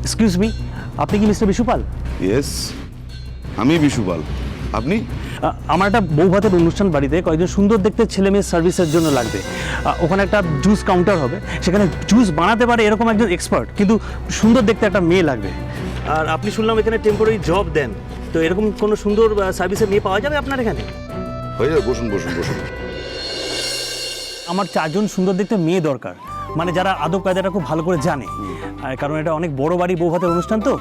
Excuse me, আপনি কি mister বিশুপাল? Yes, আমি বিশুপাল। আপনি? আমার একটা বৌভাতের অনুষ্ঠান বাড়িতে কয়েকজন সুন্দর দেখতে ছেলে মেয়ের সার্ভিসের জন্য লাগবে। ওখানে একটা জুস কাউন্টার হবে, সেখানে জুস বানাতে পারে এরকম একজন এক্সপার্ট, কিন্তু সুন্দর দেখতে একটা মেয়ে লাগবে। আর আপনি শুনলাম এখানে টেম্পোরারি জব দেন, তো এরকম কোনো সুন্দর সার্ভিসের মেয়ে পাওয়া যাবে আপনার এখানে? হয়ে যাবে, বসুন বসুন বসুন। আমার 4 জন সুন্দর দেখতে মেয়ে দরকার, মানে যারা আদব কায়দাটা খুব ভালো করে জানে। আর কারণ এটা অনেক বড় বাড়ি বৌভাতের অনুষ্ঠান, তো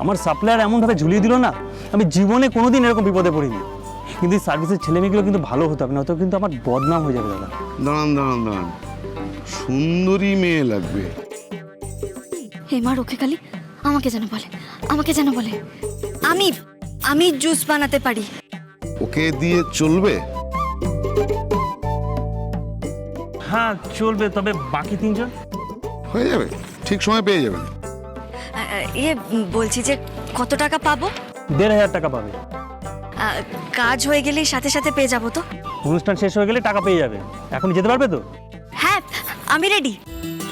আমার সাপ্লায়ার এমনভাবে ঝুলিয়ে দিল না, আমি জীবনে কোনোদিন এরকম বিপদে পড়িনি। কিন্তু এই সার্ভিসের ছেলে মেয়েগুলো কিন্তু ভালো হতো, আপনি হয়তো কিন্তু আমার বদনাম হয়ে যাবে দাদা। দাঁড়ান দাঁড়ান দাঁড়ান, সুন্দরী মেয়ে লাগবে। হে মা রক্ষেকালী, আমাকে যেন বলে, আমাকে যেন বলে। আমি আমি জুস বানাতে পারি। ওকে দিয়ে চলবে? হ্যাঁ চলবে, তবে বাকি 3 জন? হয়ে যাবে, ঠিক সময় পেয়ে যাবেন। বলছি যে কত টাকা পাবো? 1500 টাকা পাবে। কাজ হয়ে গেলেই সাথে সাথে পেয়ে যাবো তো? অনুষ্ঠান শেষ হয়ে গেলে টাকা পেয়ে যাবে। এখন যেতে পারবে তো? হ্যাঁ, আমি রেডি।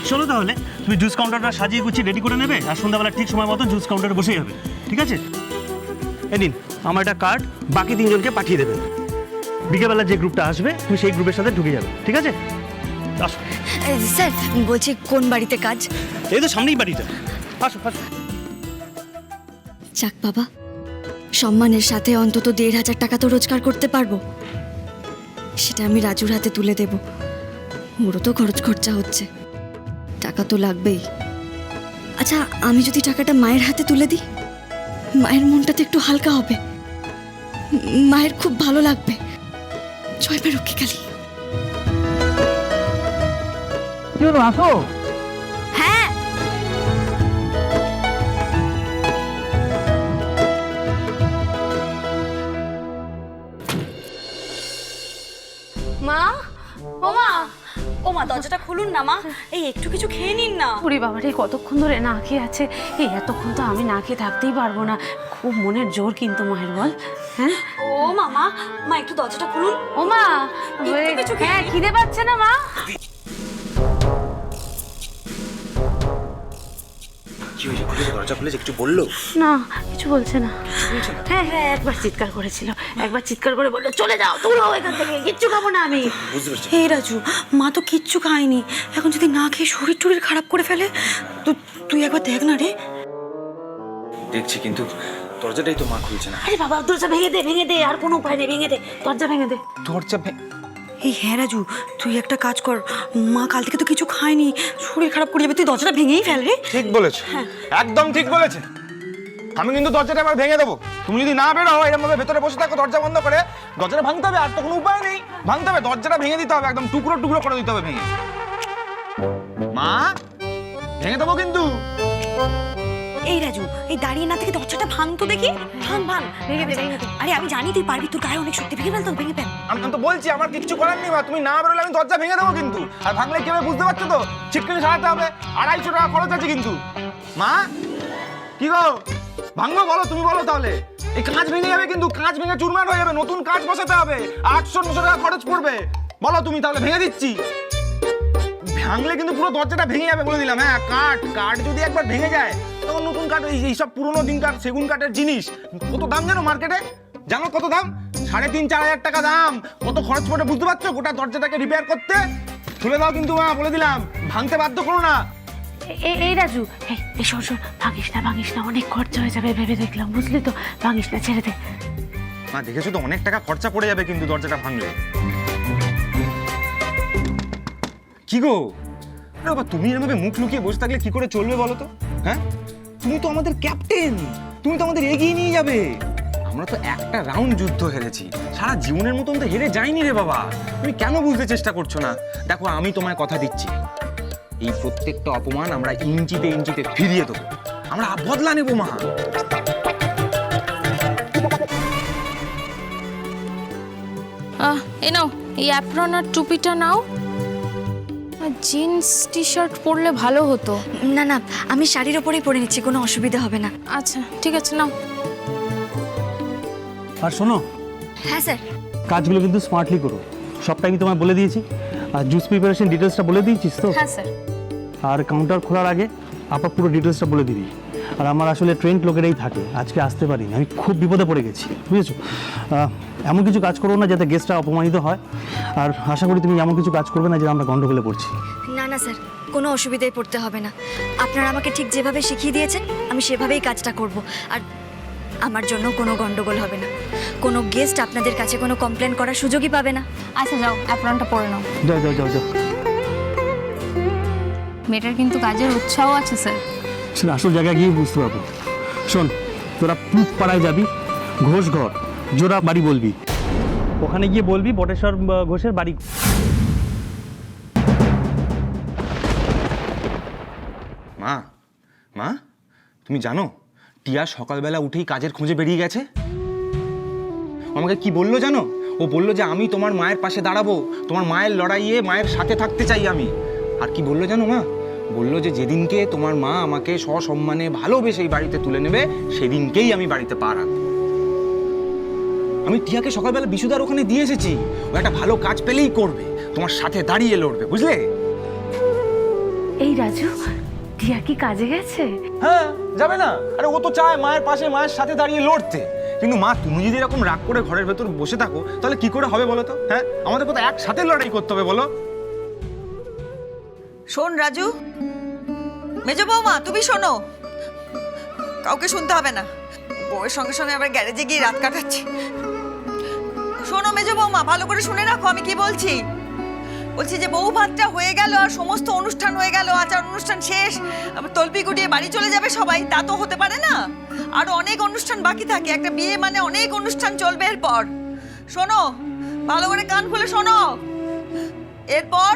চলো তাহলে, তুমি জুস কাউন্টারটা সাজিয়ে গুছিয়ে রেডি করে নেবে, আর সন্ধ্যাবেলা ঠিক সময় মতো জুস কাউন্টারে বসেই হবে, ঠিক আছে? এই নিন আমার একটা কার্ড, বাকি 3 জনকে পাঠিয়ে দেবেন। বিকেলবেলা যে গ্রুপটা আসবে তুমি সেই গ্রুপের সাথে ঢুকে যাবে, ঠিক আছে? আসো। স্যার বলছি কোন বাড়িতে কাজ? এই তো সামনেই বাড়িটা, আসো আসো। যাক বাবা, সম্মানের সাথে অন্তত 1500 টাকা তো রোজগার করতে পারবো। সেটা আমি রাজুর হাতে তুলে দেব। ওরও তো খরচ খরচা হচ্ছে, টাকা তো লাগবেই। আচ্ছা, আমি যদি টাকাটা মায়ের হাতে তুলে দিই, মায়ের মনটা তো একটু হালকা হবে, মায়ের খুব ভালো লাগবে। জয় মা রক্ষিকালী। কি হলো, আসো। হ্যাঁ, মা, ও মা, ও মা দরজাটা খুলুন না মা, এই একটু কিছু খেয়ে নিন না। ওরে বাবা রে, কতক্ষণ ধরে না খেয়ে আছে। এই এতক্ষণ তো আমি না খেয়ে থাকতেই পারবো না। খুব মনের জোর কিন্তু মায়ের, বল। হ্যাঁ ও মামা, মা একটু দরজাটা খুলুন। ও মা, একটু কিছু খেয়ে হ্যাঁ নিন। খিদে পাচ্ছে না মা? কি হয়েছে? খুলে দরজা খুলেছে, কিছু বললো? না, কিছু বলছে না। হ্যাঁ হ্যাঁ, একবার চিৎকার করেছিল, একবার চিৎকার করে বললো চলে যাও, তোমরাও এখান থেকে, কিচ্ছু খাবো না আমি। বুঝতে পারছি। এই রাজু, মা তো কিচ্ছু খায়নি, এখন যদি না খেয়ে শরীর টরীর খারাপ করে ফেলে, তুই একবার দেখ না রে। দেখছি, কিন্তু দরজাটাই তো মা খুলছে না। আরে বাবা, দরজা ভেঙে দে, ভেঙে দে, আর কোনো উপায় নেই, ভেঙে দে, দরজা ভেঙে দে। দরজা এই হ্যাঁ রাজু, তুই একটা কাজ কর, মা কাল থেকে তো কিছু খায়নি, শরীর খারাপ করে যাবে, তুই দরজাটা ভেঙেই ফেল রে। ঠিক বলেছে, একদম ঠিক বলেছে। আমি কিন্তু দরজাটা এবার ভেঙে দেবো। তুমি যদি না বেরো এরকম ভাবে ভেতরে বসে থাকো দরজা বন্ধ করে, দরজাটা ভাঙতে হবে, আর তো কোনো উপায় নেই। ভাঙতে হবে, দরজাটা ভেঙে দিতে হবে, একদম টুকরো টুকরো করে দিতে হবে ভেঙে। মা, ভেঙে দেবো কিন্তু। এই রাজু, এই দাঁড়িয়ে না থেকে দরজাটা ভাঙ তো দেখি, ভাঙ ভাঙ। ভেঙে দে, ভেঙে দে। আরে আমি জানি তুই পারবি, তোর গায়ে অনেক শক্তি, ভেঙে ফেল তো, ভেঙে ফেল। আমি তো বলছি আমার কিচ্ছু করার নেই মা, তুমি না বেরোলে আমি দরজা ভেঙে দেবো কিন্তু। আর ভাঙলে কি হবে বুঝতে পারছো তো? ছিটকিনি সারাতে হবে, 250 টাকা খরচ আছে কিন্তু। মা, কি গো, ভাঙবো বলো, তুমি বলো তাহলে। এই কাঁচ ভেঙে যাবে কিন্তু, কাঁচ ভেঙে চুরমার হয়ে যাবে, নতুন কাঁচ বসাতে হবে, 800-900 টাকা খরচ পড়বে। বলো তুমি তাহলে, ভেঙে দিচ্ছি। ভাঙলে কিন্তু পুরো দরজাটা ভেঙে যাবে বলে দিলাম। হ্যাঁ, কাঠ যদি একবার ভেঙে যায়, তখন নতুন কাঠ, এইসব পুরোনো দিনকার সেগুন কাঠের জিনিস কত দাম জানো মার্কেটে? জানো কত দাম? 3,500-4 হাজার টাকা দাম। কত খরচ পড়ে বুঝতে পারছো গোটা দরজাটাকে রিপেয়ার করতে? খুলে দাও কিন্তু মা, বলে দিলাম, ভাঙতে বাধ্য করো না। এই রাজু, এই শোন শোন, ভাঙিস না, ভাঙিস না, অনেক খরচা হয়ে যাবে ভেবে দেখলাম, বুঝলি তো? ভাঙিস না, ছেড়ে দে। মা দেখেছো তো, অনেক টাকা খরচা পড়ে যাবে কিন্তু দরজাটা ভাঙলে। কি গো, আরে বাবা, তুমি এরভাবে মুখ লুকিয়ে বসে থাকলে কি করে চলবে বলো তো? হ্যাঁ, তুমি তো আমাদের ক্যাপ্টেন, তুমি তো আমাদের এগিয়ে নিয়ে যাবে। আমরা তো একটা রাউন্ড যুদ্ধ হেরেছি, সারা জীবনের মতন তো হেরে যাইনি রে বাবা। তুমি কেন বুঝতে চেষ্টা করছো না? দেখো, আমি তোমায় কথা দিচ্ছি, এই প্রত্যেকটা অপমান আমরা ইঞ্চিতে ইঞ্চিতে ফিরিয়ে দেবো, আমরা বদলা নেবো মা। এই নাও, এই অ্যাপ্রন আর টুপিটা নাও। জিন্স টি শার্ট পরলে ভালো হতো। না না, আমি শাড়ির ওপরেই পরে নিচ্ছি, কোনো অসুবিধা হবে না। আচ্ছা ঠিক আছে, নাও। আর শোনো, হ্যাঁ স্যার। কাজগুলো কিন্তু স্মার্টলি করো, সবটাই আমি তোমায় বলে দিয়েছি। আর জুস প্রিপারেশন ডিটেলসটা বলে দিয়েছিস তো? হ্যাঁ স্যার। আর কাউন্টার খোলার আগে আপা পুরো ডিটেলসটা বলে দিবি। আর আমার আসলে ট্রেন্ড লোকেরাই থাকে, আজকে আসতে পারিনি, আমি খুব বিপদে পড়ে গেছি, বুঝেছো? এমন কিছু কাজ করো না যাতে গেস্টরা অপমানিত হয়, আর আশা করি তুমি এমন কিছু কাজ করবে না যে আমরা গন্ডগোলে পড়ছি। না না স্যার, কোনো অসুবিধায় পড়তে হবে না। আপনারা আমাকে ঠিক যেভাবে শিখিয়ে দিয়েছেন আমি সেভাবেই কাজটা করব। আর আমার জন্য কোনো গন্ডগোল হবে না, কোনো গেস্ট আপনাদের কাছে কোনো কমপ্লেন করার সুযোগই পাবে না। আচ্ছা যাও, অ্যাপ্রনটা পরে নাও। যাও যাও যাও যাও। মেয়েটার কিন্তু কাজের উৎসাহ আছে স্যার। সেটা আসল জায়গায় গিয়ে বুঝতে পারবো। শোন, তোরা পাড়ায় যাবি, ঘোষ ঘর জোড়া বাড়ি বলবি, ওখানে গিয়ে বলবি বটেশ্বর ঘোষের বাড়ি। মা, মা, তুমি জানো টিয়া সকালবেলা উঠেই কাজের খোঁজে বেরিয়ে গেছে। আমাকে কি বললো জানো? ও বললো যে আমি তোমার মায়ের পাশে দাঁড়াবো, তোমার মায়ের লড়াইয়ে মায়ের সাথে থাকতে চাই আমি। আর কি বললো জানো মা? বললো যে যেদিনকে তোমার মা আমাকে সসম্মানে ভালোবেসে এই বাড়িতে তুলে নেবে সেদিনকেই আমি বাড়িতে পা রাখবো। আমি টিয়াকে সকালবেলা বিশুদার ওখানে দিয়ে এসেছি, ও একটা ভালো কাজ পেলেই করবে, তোমার সাথে দাঁড়িয়ে লড়বে, বুঝলে? এই রাজু, টিয়া কি কাজে গেছে? হ্যাঁ, যাবে না? আরে ও তো চায় মায়ের পাশে মায়ের সাথে দাঁড়িয়ে লড়তে। কিন্তু মা, তুমি যদি এরকম রাগ করে ঘরের ভেতর বসে থাকো তাহলে কি করে হবে বলো তো? হ্যাঁ, আমাদের কোথাও একসাথে লড়াই করতে হবে বলো। শোন রাজু, মেজো বৌমা তুমি শোনো, কাউকে শুনতে হবে না, বউয়ের সঙ্গে সঙ্গে আবার গ্যারেজে গিয়ে রাত কাটাচ্ছে। শোনো মেজো বৌমা, ভালো করে শুনে রাখো আমি কি বলছি। বলছি যে বউ ভাতটা হয়ে গেল আর সমস্ত অনুষ্ঠান হয়ে গেল, আচার অনুষ্ঠান শেষ, আবার তলপি গুটিয়ে বাড়ি চলে যাবে সবাই, তা তো হতে পারে না। আরো অনেক অনুষ্ঠান বাকি থাকে, একটা বিয়ে মানে অনেক অনুষ্ঠান চলবে এরপর। শোনো, ভালো করে কান খুলে শোনো, এরপর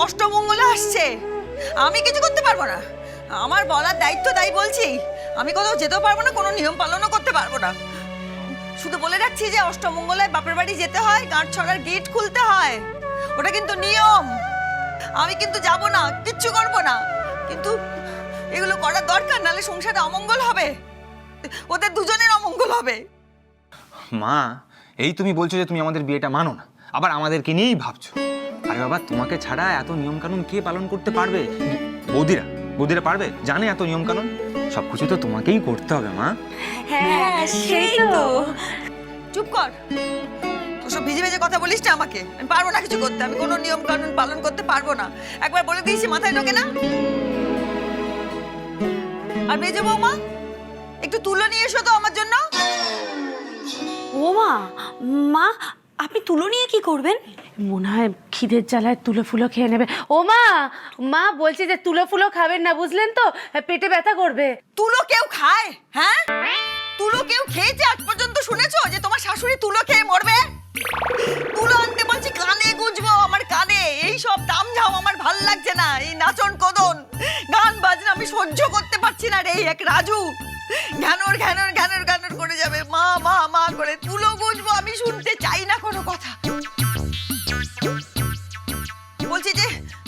অষ্টমঙ্গলা আসছে, আমি কিছু করতে পারবো না, আমার বলার দায়িত্ব তাই বলছি। আমি কোথাও যেতেও পারবো না, কোনো নিয়ম পালনও করতে পারবো না। শুধু বলে রাখছি যে অষ্টমঙ্গলায় বাপের বাড়ি যেতে হয়, গাঁট ছড়ার গেট খুলতে হয়, ওটা কিন্তু নিয়ম। আমি কিন্তু যাব না, কিচ্ছু করবো না, কিন্তু এগুলো করার দরকার, নাহলে সংসারে অমঙ্গল হবে, ওদের দুজনের অমঙ্গল হবে। মা, এই তুমি বলছো যে তুমি আমাদের বিয়েটা মানো না, আবার আমাদেরকে নিয়েই ভাবছো। আরে বাবা, তোমাকে ছাড়া এত নিয়ম কানুন কে পালন করতে পারবে? বৌদিরা পারবে? জানে এত নিয়ম কানুন? সবকিছু তো তোমাকেই করতে হবে মা। হ্যাঁ সেই তো। চুপ কর, ওসব ভিজে ভিজে কথা বলিস না আমাকে, আমি পারবো না কিছু করতে, আমি কোনো নিয়ম কানুন পালন করতে পারবো না, একবার বলে দিয়েছি মাথায় ঢোকে না। আর মেজো বৌমা, একটু তুলো নিয়ে এসো তো আমার জন্য। ও মা, মা আপনি তুলো নিয়ে কি করবেন? মনে হয় খিদের জ্বালায় তুলো ফুলো খেয়ে নেবে। ও মা, মা বলছি যে তুলো ফুলো খাবেন না, বুঝলেন তো, পেটে ব্যথা করবে। তুলো কেউ খায়? হ্যাঁ, তুলো কেউ খেয়েছে আজ পর্যন্ত শুনেছো যে তোমার শাশুড়ি তুলো খেয়ে মরবে? তুলো আনতে বলছি, কানে গুঁজবো আমার কানে, এই সব তামঝাম আমার ভাল লাগছে না, এই নাচন কদন গান বাজনা আমি সহ্য করতে পারছি না রে। এক রাজু ঘ্যানর ঘ্যানর ঘ্যানর ঘ্যানর করে যাবে, মা মা মা করে, তুলো গুঁজবো, আমি শুনতে চাই না কোনো কথা। বলছি যে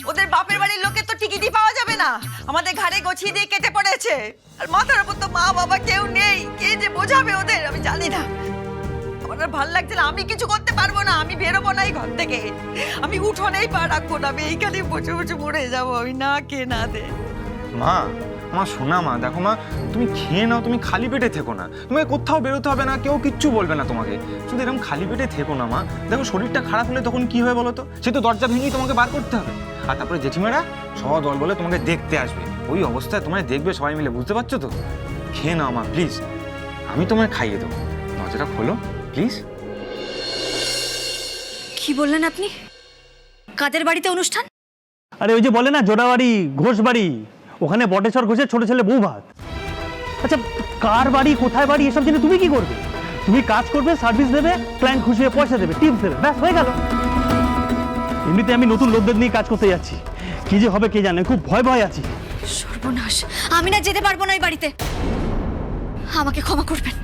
ওদের বাপের বাড়ির লোকের তো টিকিটই পাওয়া যাবে না, আমাদের ঘাড়ে গছিয়ে দিয়ে কেটে পড়েছে, আর মাথার উপর তো মা বাবা কেউ নেই, কে যে বোঝাবে ওদের আমি জানি না। আমার আর ভাল লাগছে না, আমি কিছু করতে পারবো না, আমি বেরোবো না এই ঘর থেকে, আমি উঠোনেই পা রাখবো না, আমি এইখানে বসে বসে মরে যাবো, আমি না কে না দে। মা, আমার শোনা মা, দেখো মা, তুমি খেয়ে নাও, তুমি খালি পেটে থেকো না, তোমাকে কোথাও বেরোতে হবে না, কেউ কিচ্ছু বলবে না তোমাকে, শুধু এরকম খালি পেটে থেকো না মা। দেখো শরীরটা খারাপ হলে তখন কি হয় বলো তো? সে তো দরজা ভেঙেই তোমাকে বার করতে হবে, আর তারপরে জেঠিমারা দল বলে তোমাকে দেখতে আসবে, ওই অবস্থায় তোমায় দেখবে সবাই মিলে, বুঝতে পারছো তো? খেয়ে নাও মা প্লিজ, আমি তোমায় খাইয়ে দেবো, দরজাটা খোলো প্লিজ। কি বললেন আপনি? কাদের বাড়িতে অনুষ্ঠান? আরে ওই যে বলে না জোড়া বাড়ি, ঘোষ বাড়ি, ওখানে বটেশ্বর ঘোষের ছোট ছেলে বউ ভাত। আচ্ছা, কার বাড়ি কোথায় বাড়ি এসব জেনে তুমি কি করবে? তুমি কাজ করবে, সার্ভিস দেবে, ক্লায়েন্ট খুশি হয়ে পয়সা দেবে, টিপস দেবে, ব্যাস হয়ে গেল। এমনিতে আমি নতুন লোকদের নিয়ে কাজ করতে যাচ্ছি, কি যে হবে কে জানে, খুব ভয় আছি। সর্বনাশ, আমি না যেতে পারবো না ওই বাড়িতে, আমাকে ক্ষমা করবেন।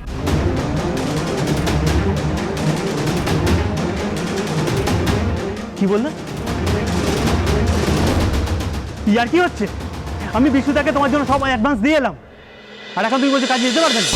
কি বললে? ইয়ার কি হচ্ছে? আমি বিশুদাকে তোমার জন্য সব অ্যাডভান্স দিয়ে এলাম, আর এখন তুমি বলছো কাজে যেতে পারবেন না।